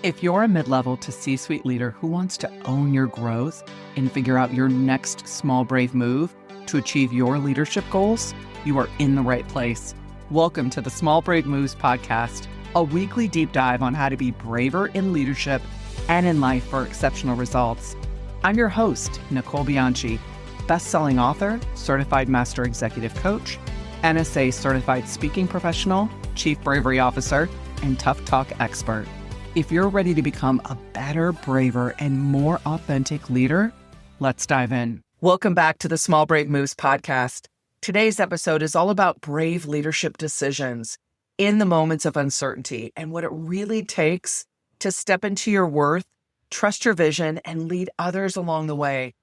If you're a mid-level to C-suite leader who wants to own your growth and figure out your next small, brave move to achieve your leadership goals, you are in the right place. Welcome to the Small Brave Moves podcast, a weekly deep dive on how to be braver in leadership and in life for exceptional results. I'm your host, Nicole Bianchi, best-selling author, certified master executive coach, NSA certified speaking professional, chief bravery officer, and tough talk expert. If you're ready to become a better, braver, and more authentic leader, let's dive in. Welcome back to the Small Brave Moves podcast. Today's episode is all about brave leadership decisions in the moments of uncertainty and what it really takes to step into your worth, trust your vision, and lead others along the way.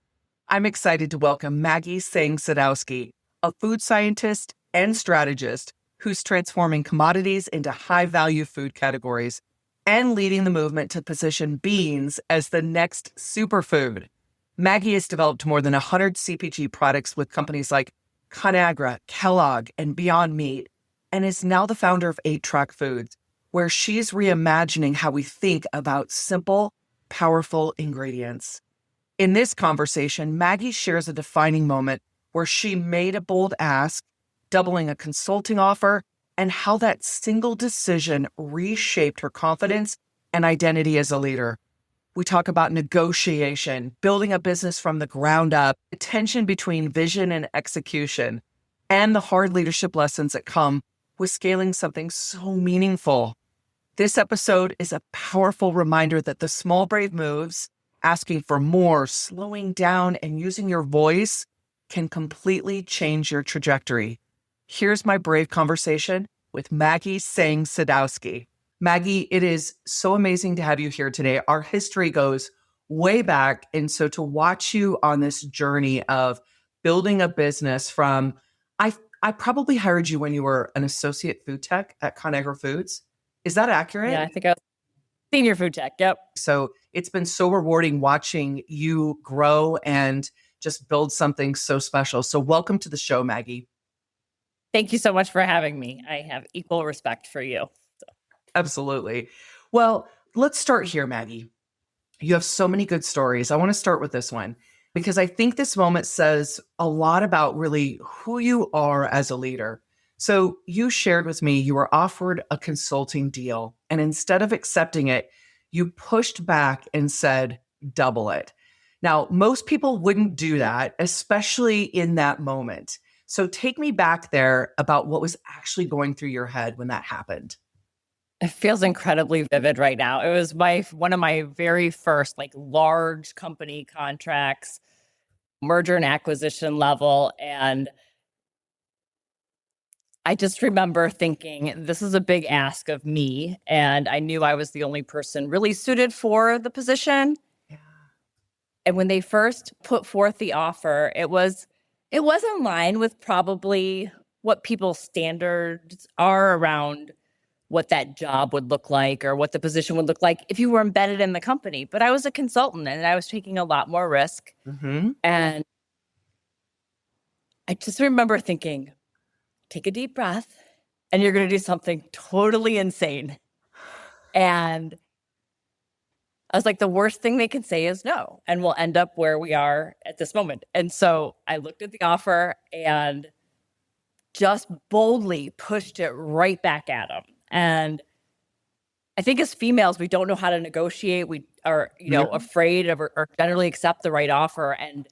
I'm excited to welcome Maggie Seng Sadowsky, a food scientist and strategist who's transforming commodities into high-value food categories and leading the movement to position beans as the next superfood. Maggie has developed more than 100 CPG products with companies like Conagra, Kellogg, and Beyond Meat, and is now the founder of 8 Track Foods, where she's reimagining how we think about simple, powerful ingredients. In this conversation, Maggie shares a defining moment where she made a bold ask, doubling a consulting offer, and how that single decision reshaped her confidence and identity as a leader. We talk about negotiation, building a business from the ground up, the tension between vision and execution, and the hard leadership lessons that come with scaling something so meaningful. This episode is a powerful reminder that the small, brave moves, asking for more, slowing down, and using your voice can completely change your trajectory. Here's my brave conversation with Maggie Seng Sadowsky. Maggie, it is so amazing to have you here today. Our history goes way back. And so to watch you on this journey of building a business from, I probably hired you when you were an associate food tech at Conagra Foods. Is that accurate? Yeah, I think I was senior food tech. Yep. So it's been so rewarding watching you grow and just build something so special. So welcome to the show, Maggie. Thank you so much for having me. I have equal respect for you. Absolutely. Well, let's start here, Maggie. You have so many good stories. I want to start with this one because I think this moment says a lot about really who you are as a leader. So you shared with me you were offered a consulting deal, and instead of accepting it, you pushed back and said, double it. Now, most people wouldn't do that, especially in that moment. So take me back there about what was actually going through your head when that happened. It feels incredibly vivid right now. It was one of my very first large company contracts, merger and acquisition level. And I just remember thinking, this is a big ask of me. And I knew I was the only person really suited for the position. Yeah. And when they first put forth the offer, it was in line with probably what people's standards are around what that job would look like or what the position would look like if you were embedded in the company. But I was a consultant and I was taking a lot more risk. Mm-hmm. And I just remember thinking, take a deep breath and you're going to do something totally insane. And I was like, the worst thing they can say is no, and we'll end up where we are at this moment. And so I looked at the offer and just boldly pushed it right back at them. And I think as females, we don't know how to negotiate. We are, afraid of or generally accept the right offer. And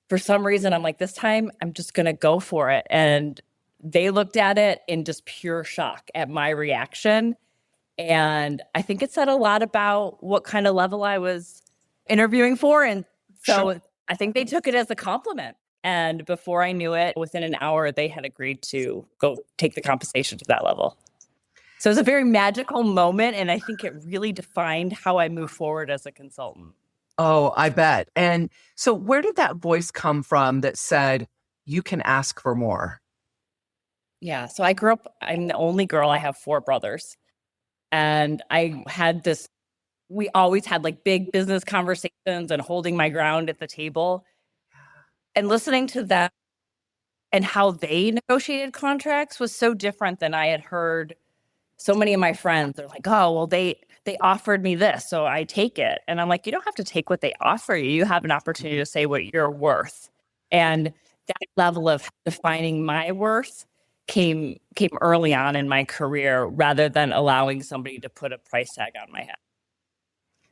for some reason, I'm like, this time I'm just going to go for it. And they looked at it in just pure shock at my reaction. And I think it said a lot about what kind of level I was interviewing for. And so Sure. I think they took it as a compliment. And before I knew it, within an hour, they had agreed to go take the compensation to that level. So it was a very magical moment. And I think it really defined how I move forward as a consultant. Oh, I bet. And so where did that voice come from that said, you can ask for more? Yeah. So I grew up, I'm the only girl. I have 4 brothers. And I had we always had big business conversations and holding my ground at the table and listening to them and how they negotiated contracts was so different than I had heard so many of my friends. They're like, oh, well, they they offered me this, so I take it. And I'm like, you don't have to take what they offer you. You have an opportunity to say what you're worth. And that level of defining my worth came early on in my career rather than allowing somebody to put a price tag on my head.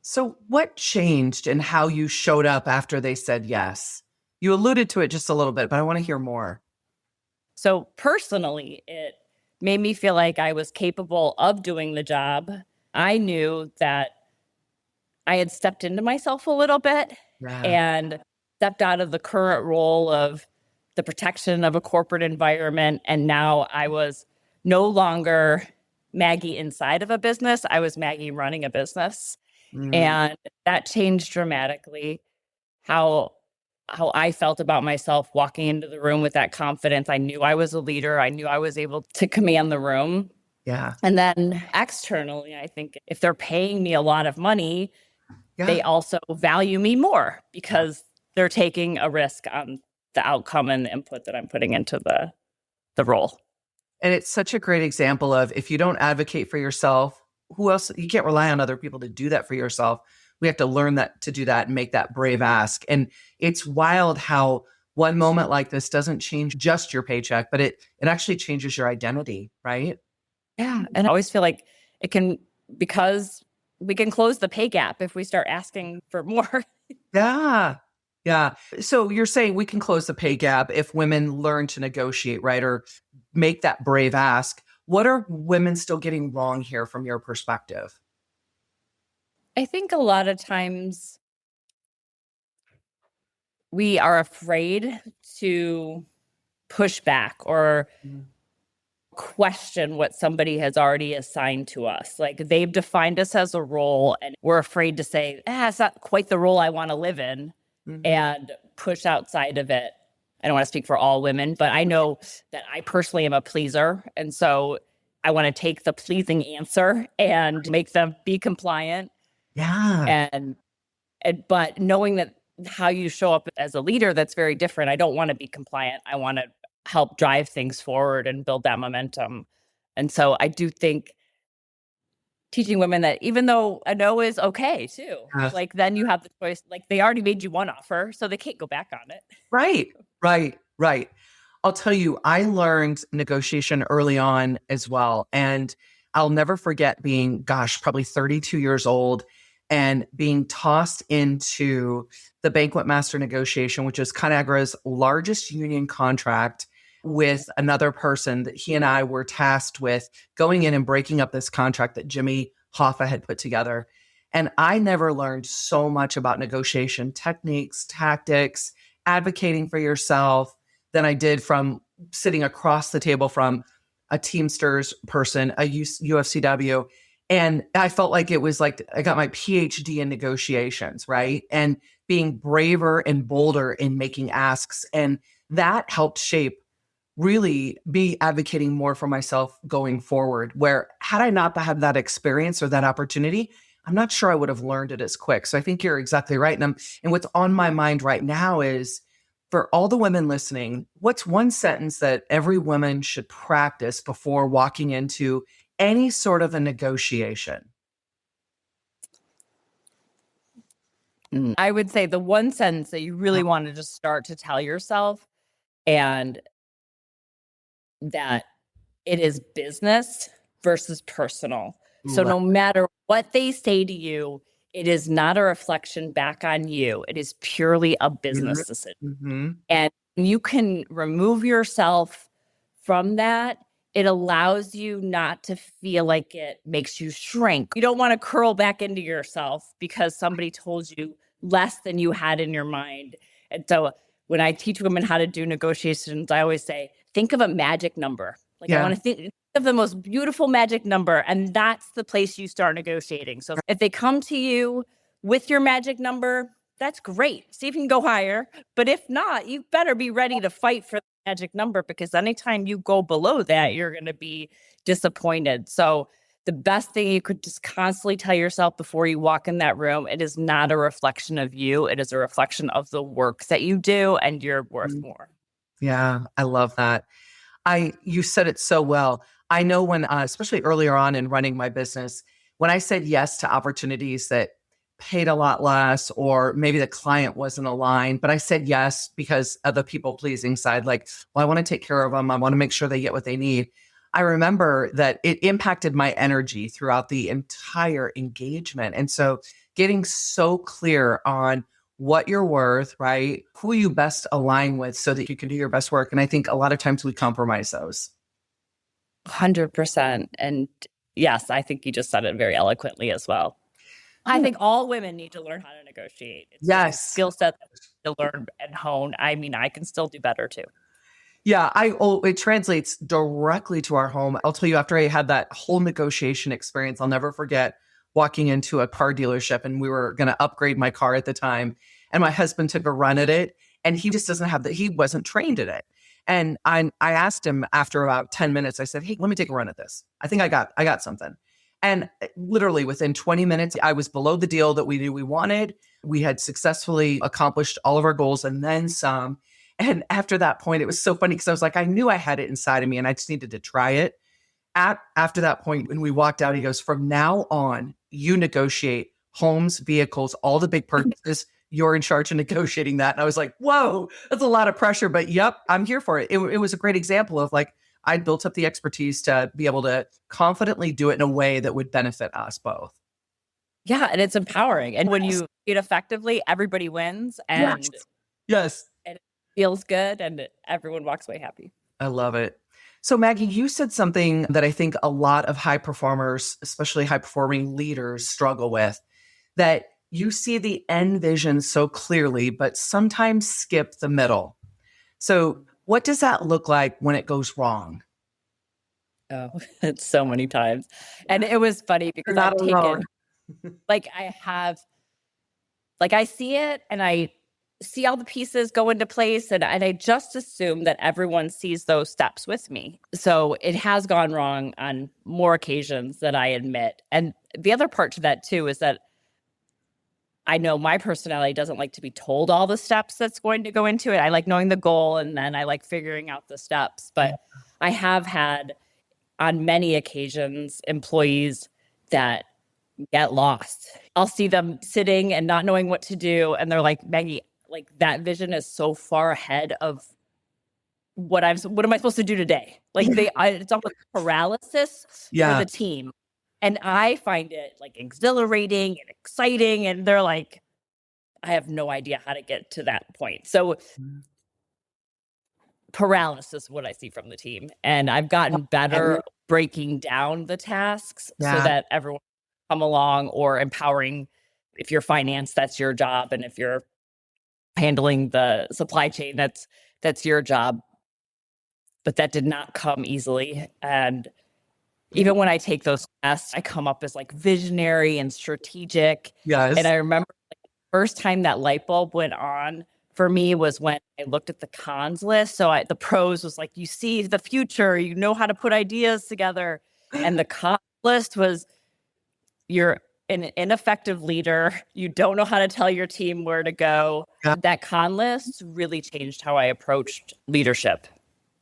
So what changed in how you showed up after they said yes? You alluded to it just a little bit, but I want to hear more. So personally, it made me feel like I was capable of doing the job. I knew that I had stepped into myself a little bit and stepped out of the current role of the protection of a corporate environment. And now I was no longer Maggie inside of a business. I was Maggie running a business. And that changed dramatically how I felt about myself walking into the room with that confidence. I knew I was a leader. I knew I was able to command the room. Yeah. And then externally, I think if they're paying me a lot of money, they also value me more because they're taking a risk on the outcome and the input that I'm putting into the role. And it's such a great example of if you don't advocate for yourself, who else? You can't rely on other people to do that for yourself. We have to learn that to do that and make that brave ask. And it's wild how one moment like this doesn't change just your paycheck, but it actually changes your identity, right? Yeah. And I always feel like it can, because we can close the pay gap if we start asking for more. Yeah. Yeah. So you're saying we can close the pay gap if women learn to negotiate, right? Or make that brave ask. What are women still getting wrong here from your perspective? I think a lot of times we are afraid to push back or question what somebody has already assigned to us. Like they've defined us as a role and we're afraid to say, it's not quite the role I want to live in and push outside of it. I don't want to speak for all women, but I know that I personally am a pleaser. And so I want to take the pleasing answer and make them be compliant. Yeah. But knowing that how you show up as a leader, that's very different. I don't want to be compliant. I want to help drive things forward and build that momentum. And so I do think teaching women that even though a no is okay too, like then you have the choice, like they already made you one offer, so they can't go back on it. Right. I'll tell you, I learned negotiation early on as well. And I'll never forget being, probably 32 years old and being tossed into the banquet master negotiation, which is ConAgra's largest union contract, with another person that he and I were tasked with going in and breaking up this contract that Jimmy Hoffa had put together. And I never learned so much about negotiation techniques, tactics, advocating for yourself than I did from sitting across the table from a Teamsters person, a UFCW. And I felt like it was like I got my PhD in negotiations, right? And being braver and bolder in making asks. And that helped shape really be advocating more for myself going forward, where had I not had that experience or that opportunity, I'm not sure I would have learned it as quick. So I think you're exactly right. And what's on my mind right now is for all the women listening, what's one sentence that every woman should practice before walking into any sort of a negotiation? I would say the one sentence that you really want to just start to tell yourself, and that it is business versus personal. So no matter what they say to you, it is not a reflection back on you. It is purely a business decision. And you can remove yourself from that. It allows you not to feel like it makes you shrink. You don't want to curl back into yourself because somebody told you less than you had in your mind. And so when I teach women how to do negotiations, I always say, think of a magic number. Like I want to think of the most beautiful magic number, and that's the place you start negotiating. So if they come to you with your magic number, that's great. See if you can go higher. But if not, you better be ready to fight for the magic number, because anytime you go below that, you're going to be disappointed. So the best thing you could just constantly tell yourself before you walk in that room, it is not a reflection of you. It is a reflection of the work that you do, and you're worth more. Yeah, I love that. You said it so well. I know when, especially earlier on in running my business, when I said yes to opportunities that paid a lot less, or maybe the client wasn't aligned, but I said yes because of the people pleasing side. Like, well, I want to take care of them. I want to make sure they get what they need. I remember that it impacted my energy throughout the entire engagement. And so getting so clear on what you're worth, right? Who you best align with so that you can do your best work. And I think a lot of times we compromise those. 100%. And yes, I think you just said it very eloquently as well. I think all women need to learn how to negotiate. It's just a Yes. skill set to learn and hone. I mean, I can still do better too. Yeah, it translates directly to our home. I'll tell you, after I had that whole negotiation experience, I'll never forget walking into a car dealership, and we were going to upgrade my car at the time. And my husband took a run at it, and he just doesn't have he wasn't trained at it. And I asked him after about 10 minutes, I said, hey, let me take a run at this. I think I got something. And literally within 20 minutes, I was below the deal that we knew we wanted. We had successfully accomplished all of our goals and then some. And after that point, it was so funny because I was like, I knew I had it inside of me and I just needed to try it. After that point, when we walked out, he goes, from now on, you negotiate homes, vehicles, all the big purchases. You're in charge of negotiating that. And I was like, whoa, that's a lot of pressure. But yep, I'm here for it. It was a great example of like, I built up the expertise to be able to confidently do it in a way that would benefit us both. Yeah, and it's empowering. And when you do it effectively, everybody wins and yes. it feels good and everyone walks away happy. I love it. So Maggie, you said something that I think a lot of high performers, especially high performing leaders, struggle with, that you see the end vision so clearly, but sometimes skip the middle. So what does that look like when it goes wrong? Oh, it's so many times. And it was funny because I've taken, I see it and I see all the pieces go into place and I just assume that everyone sees those steps with me. So it has gone wrong on more occasions than I admit. And the other part to that too is that I know my personality doesn't like to be told all the steps that's going to go into it. I like knowing the goal and then I like figuring out the steps. But I have had on many occasions employees that get lost. I'll see them sitting and not knowing what to do. And they're like, Maggie, like that vision is so far ahead of what am I supposed to do today? Like it's almost paralysis for the team. And I find it like exhilarating and exciting. And they're like, I have no idea how to get to that point. So paralysis is what I see from the team. And I've gotten better breaking down the tasks so that everyone can come along, or empowering. If you're finance, that's your job. And if you're handling the supply chain, that's your job. But that did not come easily. And even when I take those tests, I come up as like visionary and strategic. Yes. And I remember like, the first time that light bulb went on for me was when I looked at the cons list. So the pros was like, you see the future, you know how to put ideas together. And the con list was, you're an ineffective leader. You don't know how to tell your team where to go. Yeah. That con list really changed how I approached leadership.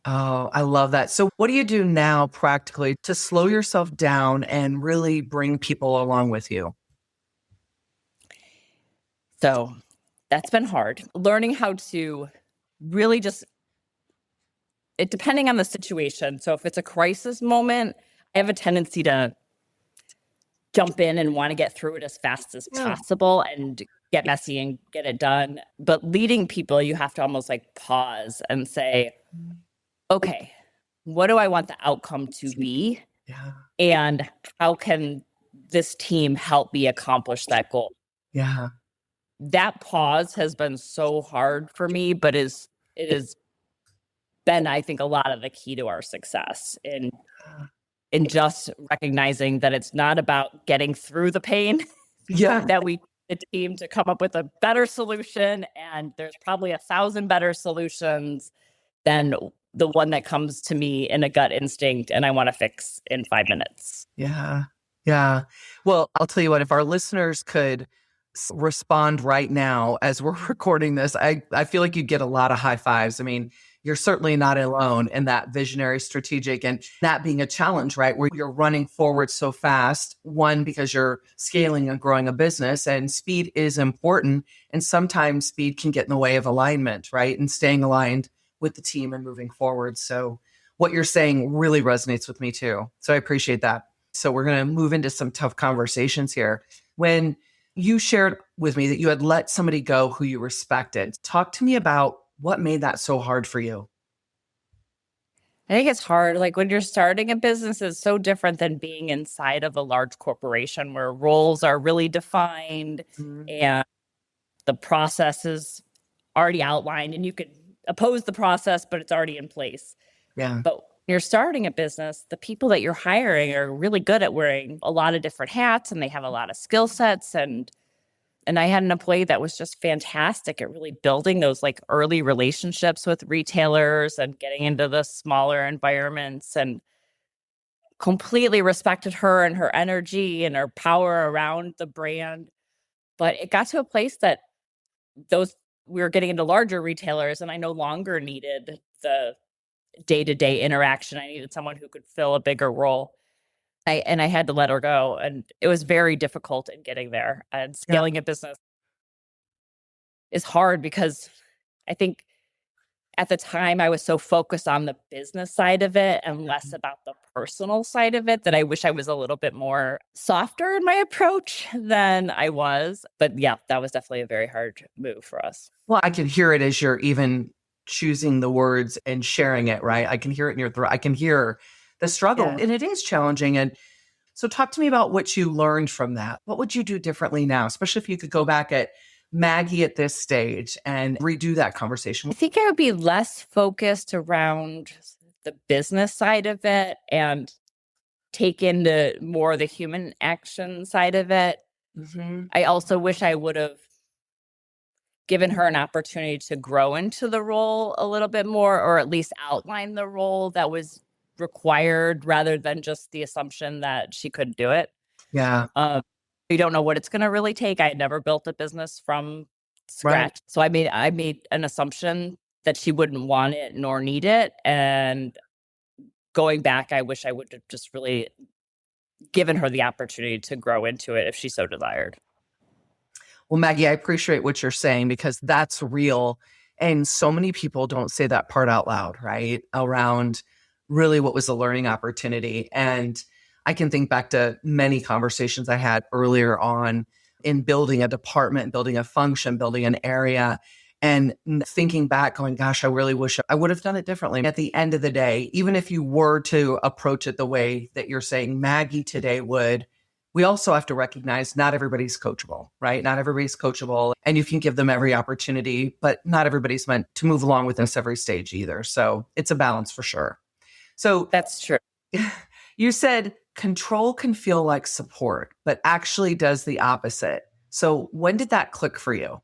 Oh, I love that. So what do you do now practically to slow yourself down and really bring people along with you? So that's been hard. Learning how to really depending on the situation. So if it's a crisis moment, I have a tendency to jump in and want to get through it as fast as possible and get messy and get it done. But leading people, you have to almost like pause and say, okay, what do I want the outcome to be? Yeah. And how can this team help me accomplish that goal? Yeah. That pause has been so hard for me, but it has been, I think, a lot of the key to our success in just recognizing that it's not about getting through the pain. That we the team to come up with a better solution, and there's probably 1,000 better solutions than the one that comes to me in a gut instinct and I want to fix in 5 minutes. Yeah. Yeah. Well, I'll tell you what, if our listeners could respond right now as we're recording this, I feel like you'd get a lot of high fives. I mean, you're certainly not alone in that visionary strategic and that being a challenge, right? Where you're running forward so fast, one, because you're scaling and growing a business, and speed is important. And sometimes speed can get in the way of alignment, right? And staying aligned with the team and moving forward. So what you're saying really resonates with me too. So I appreciate that. So we're going to move into some tough conversations here. When you shared with me that you had let somebody go who you respected, talk to me about what made that so hard for you. I think it's hard. Like when you're starting a business, it's so different than being inside of a large corporation where roles are really defined and the process is already outlined and you could oppose the process, but it's already in place. Yeah. But when you're starting a business, the people that you're hiring are really good at wearing a lot of different hats and they have a lot of skill sets. And I had an employee that was just fantastic at really building those like early relationships with retailers and getting into the smaller environments, and completely respected her and her energy and her power around the brand. But it got to a place that we were getting into larger retailers and I no longer needed the day-to-day interaction. I needed someone who could fill a bigger role. I had to let her go. And it was very difficult in getting there. And Yeah. scaling a business is hard because I think at the time I was so focused on the business side of it and less about the personal side of it that I wish I was a little bit more softer in my approach than I was. But yeah, that was definitely a very hard move for us. Well, I can hear it as you're even choosing the words and sharing it, right? I can hear it in your throat. I can hear the struggle, Yeah. and it is challenging. And so talk to me about what you learned from that. What would you do differently now, especially if you could go back at Maggie at this stage and redo that conversation? I think I would be less focused around the business side of it and take into more the human action side of it. I also wish I would have given her an opportunity to grow into the role a little bit more, or at least outline the role that was required rather than just the assumption that she could do it. Yeah. You don't know what it's going to really take. I had never built a business from Right. scratch. So I made an assumption that she wouldn't want it nor need it. And going back, I wish I would have just really given her the opportunity to grow into it if she so desired. Well, Maggie, I appreciate what you're saying because that's real. And so many people don't say that part out loud, right? Around really what was a learning opportunity. And I can think back to many conversations I had earlier on in building a department, building a function, building an area, and thinking back, going, gosh, I really wish I would have done it differently. At the end of the day, even if you were to approach it the way that you're saying Maggie today would, we also have to recognize not everybody's coachable, right? Not everybody's coachable, and you can give them every opportunity, but not everybody's meant to move along with us every stage either. So it's a balance for sure. So That's true. you said control can feel like support, but actually does the opposite. So when did that click for you?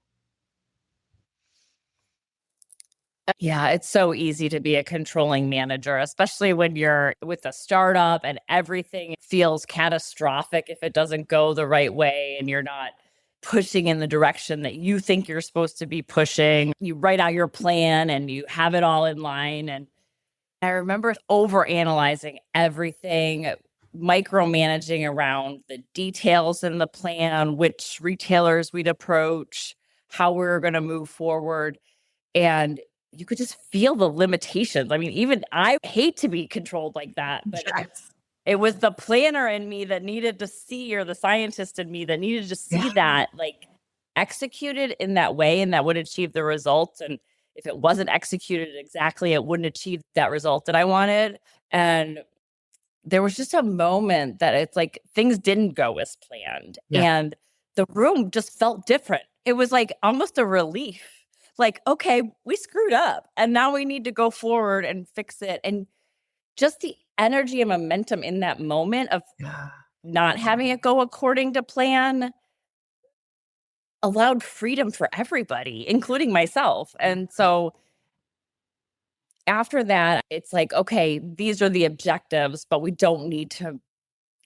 Yeah, it's so easy to be a controlling manager, especially when you're with a startup and everything feels catastrophic if it doesn't go the right way and you're not pushing in the direction that you think you're supposed to be pushing. You write out your plan and you have it all in line. And I remember overanalyzing everything, micromanaging around the details in the plan, which retailers we'd approach, how we were going to move forward. And you could just feel the limitations. I mean, even I hate to be controlled like that, but Yes. it was the planner in me that needed to see, or the scientist in me that needed to see Yeah. that like executed in that way and that would achieve the results. And if it wasn't executed exactly, it wouldn't achieve that result that I wanted. And there was just a moment that it's like things didn't go as planned. Yeah. And the room just felt different. It was like almost a relief. Like, okay, we screwed up and now we need to go forward and fix it. And just the energy and momentum in that moment of Yeah. not having it go according to plan allowed freedom for everybody, including myself. And so after that, it's like, okay, these are the objectives, but we don't need to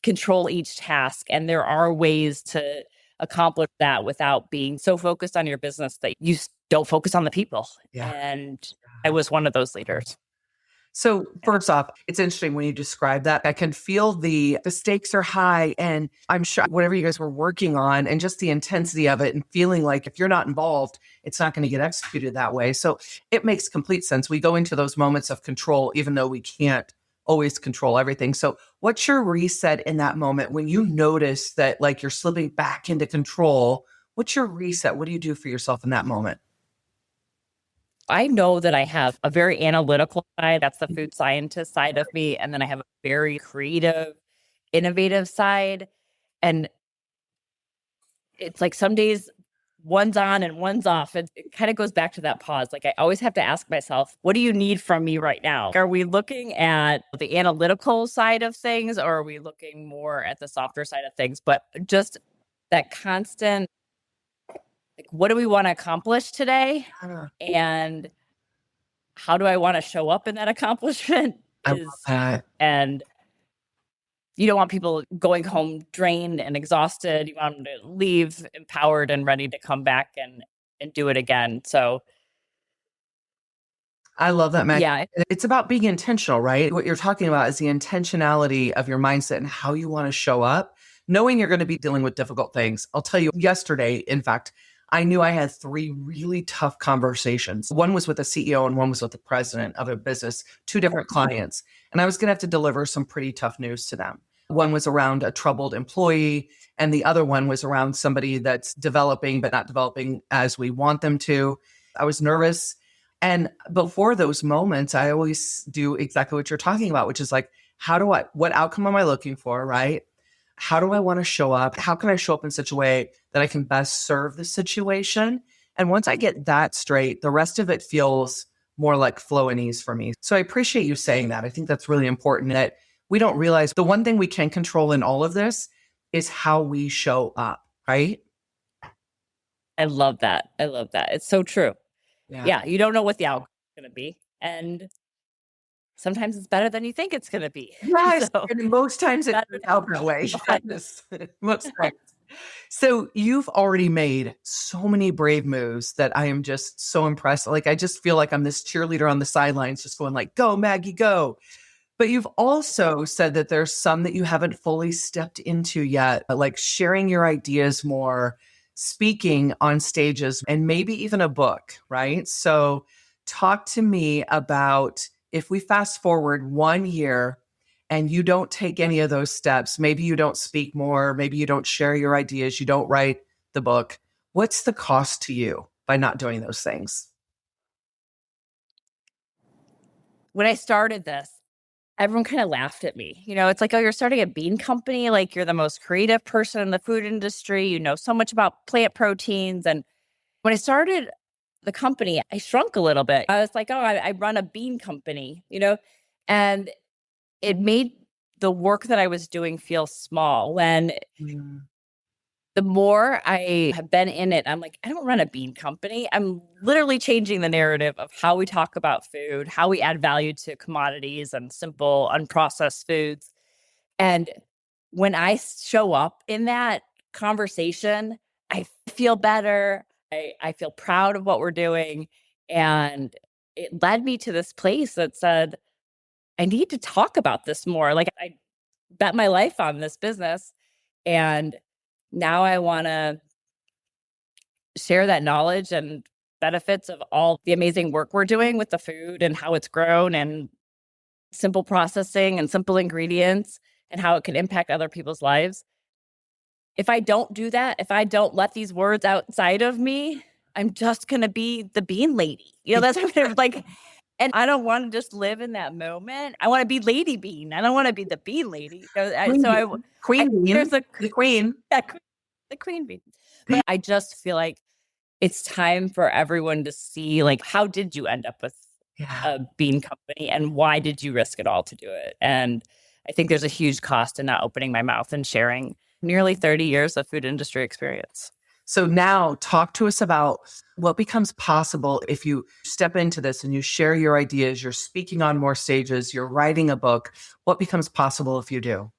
control each task. And there are ways to accomplish that without being so focused on your business that you don't focus on the people. Yeah. And I was one of those leaders. So first off, it's interesting when you describe that. I can feel the stakes are high, and I'm sure whatever you guys were working on and just the intensity of it and feeling like if you're not involved, it's not going to get executed that way. So it makes complete sense. We go into those moments of control, even though we can't always control everything. So what's your reset in that moment when you notice that like you're slipping back into control? What's your reset? What do you do for yourself in that moment? I know that I have a very analytical side. That's the food scientist side of me. And then I have a very creative, innovative side. And it's like some days one's on and one's off. It kind of goes back to that pause. Like I always have to ask myself, what do you need from me right now? Are we looking at the analytical side of things, or are we looking more at the softer side of things? But just that constant, like, what do we want to accomplish today? And how do I want to show up in that accomplishment? I love that. And you don't want people going home drained and exhausted. You want them to leave empowered and ready to come back and do it again. So I love that, Maggie. yeah, It's about being intentional, right? What you're talking about is the intentionality of your mindset and how you want to show up, knowing you're going to be dealing with difficult things. I'll tell you, yesterday, in fact, I knew I had 3 really tough conversations. One was with a CEO and one was with the president of a business, 2 different clients. And I was going to have to deliver some pretty tough news to them. One was around a troubled employee, and the other one was around somebody that's developing, but not developing as we want them to. I was nervous. And before those moments, I always do exactly what you're talking about, which is like, what outcome am I looking for, right? How do I want to show up? How can I show up in such a way that I can best serve the situation? And once I get that straight, the rest of it feels more like flow and ease for me. So I appreciate you saying that. I think that's really important that we don't realize the one thing we can control in all of this is how we show up, right? I love that. I love that. It's so true. Yeah, you don't know what the outcome is going to be. And sometimes it's better than you think it's going to be. Yes, So, and most times it turns out that way. Yes, most times. So you've already made so many brave moves that I am just so impressed. Like, I just feel like I'm this cheerleader on the sidelines just going like, go, Maggie, go. But you've also said that there's some that you haven't fully stepped into yet, like sharing your ideas more, speaking on stages, and maybe even a book, right? So talk to me about if we fast forward 1 year and you don't take any of those steps, maybe you don't speak more, maybe you don't share your ideas, you don't write the book. What's the cost to you by not doing those things? when I started this, everyone kind of laughed at me. It's like, oh, you're starting a bean company. Like, you're the most creative person in the food industry. You know so much about plant proteins. And when I started the company, I shrunk a little bit. I was like, oh, I run a bean company, and it made the work that I was doing feel small. When the more I have been in it, I'm like, I don't run a bean company. I'm literally changing the narrative of how we talk about food, how we add value to commodities and simple, unprocessed foods. And when I show up in that conversation, I feel better. I feel proud of what we're doing. And it led me to this place that said, I need to talk about this more. Like, I bet my life on this business. And now I want to share that knowledge and benefits of all the amazing work we're doing with the food and how it's grown and simple processing and simple ingredients and how it can impact other people's lives. If I don't do that, if I don't let these words outside of me, I'm just going to be the bean lady. That's kind of like, and I don't want to just live in that moment. I want to be Lady Bean. I don't want to be the bean lady. Queen bean, there's the queen. Yeah, the queen bee. But I just feel like it's time for everyone to see, like, how did you end up with a bean company and why did you risk it all to do it? And I think there's a huge cost in not opening my mouth and sharing nearly 30 years of food industry experience. So now talk to us about what becomes possible if you step into this and you share your ideas, you're speaking on more stages, you're writing a book. What becomes possible if you do?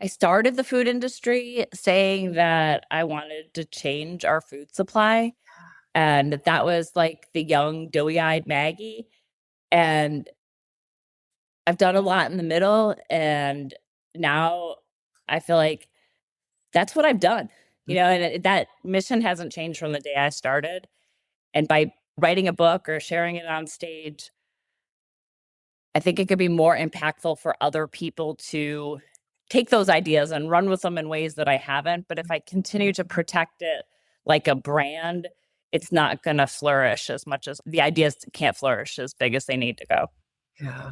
I started the food industry saying that I wanted to change our food supply. And that was like the young, doughy-eyed Maggie. And I've done a lot in the middle. And now I feel like that's what I've done, and that mission hasn't changed from the day I started. And by writing a book or sharing it on stage, I think it could be more impactful for other people to take those ideas and run with them in ways that I haven't. But if I continue to protect it like a brand, it's not going to flourish as much as the ideas can't flourish as big as they need to go. Yeah.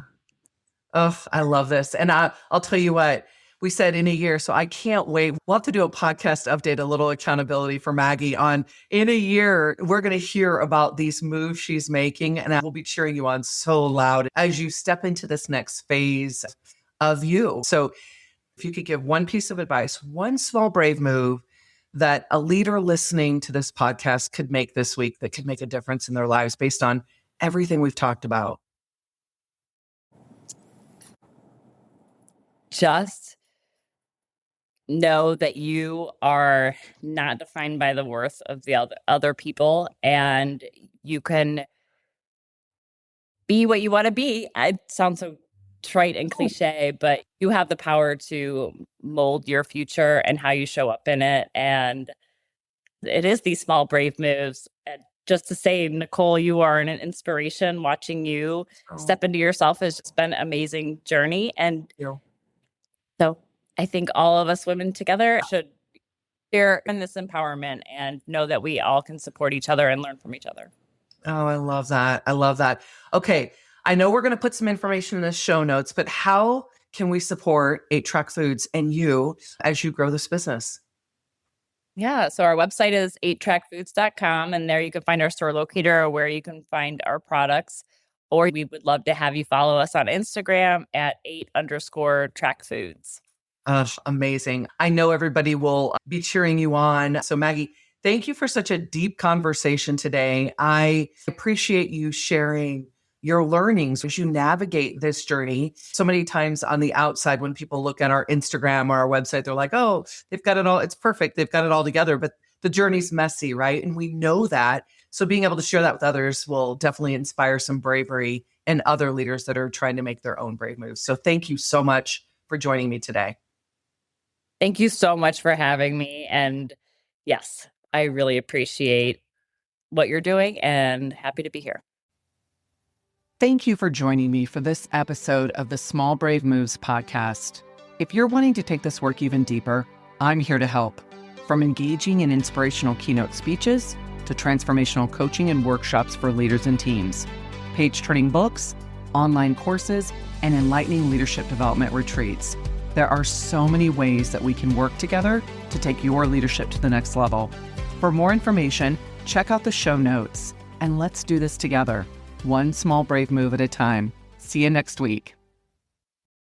Oh, I love this. And I'll tell you what, we said in a year, so I can't wait. We'll have to do a podcast update, a little accountability for Maggie on in a year, we're going to hear about these moves she's making. And I will be cheering you on so loud as you step into this next phase of you. So if you could give one piece of advice, one small, brave move that a leader listening to this podcast could make this week that could make a difference in their lives based on everything we've talked about. Just know that you are not defined by the worth of the other people, and you can be what you want to be. It sounds so trite and cliche, but you have the power to mold your future and how you show up in it. And it is these small, brave moves. And just to say, Nicole, you are an inspiration. Watching you step into yourself has just been an amazing journey. And so I think all of us women together should share in this empowerment and know that we all can support each other and learn from each other. Oh, I love that. I love that. Okay. I know we're going to put some information in the show notes, but how can we support 8-Track Foods and you as you grow this business? Yeah. So our website is 8trackfoods.com, and there you can find our store locator or where you can find our products. Or we would love to have you follow us on Instagram at 8_trackfoods. Amazing. I know everybody will be cheering you on. So Maggie, thank you for such a deep conversation today. I appreciate you sharing your learnings as you navigate this journey. So many times on the outside, when people look at our Instagram or our website, they're like, oh, they've got it all. It's perfect. They've got it all together. But the journey's messy, right? And we know that. So being able to share that with others will definitely inspire some bravery in other leaders that are trying to make their own brave moves. So thank you so much for joining me today. Thank you so much for having me. And yes, I really appreciate what you're doing and happy to be here. Thank you for joining me for this episode of the Small Brave Moves podcast. If you're wanting to take this work even deeper, I'm here to help. From engaging in inspirational keynote speeches to transformational coaching and workshops for leaders and teams, page-turning books, online courses, and enlightening leadership development retreats. There are so many ways that we can work together to take your leadership to the next level. For more information, check out the show notes, and let's do this together, one small brave move at a time. See you next week.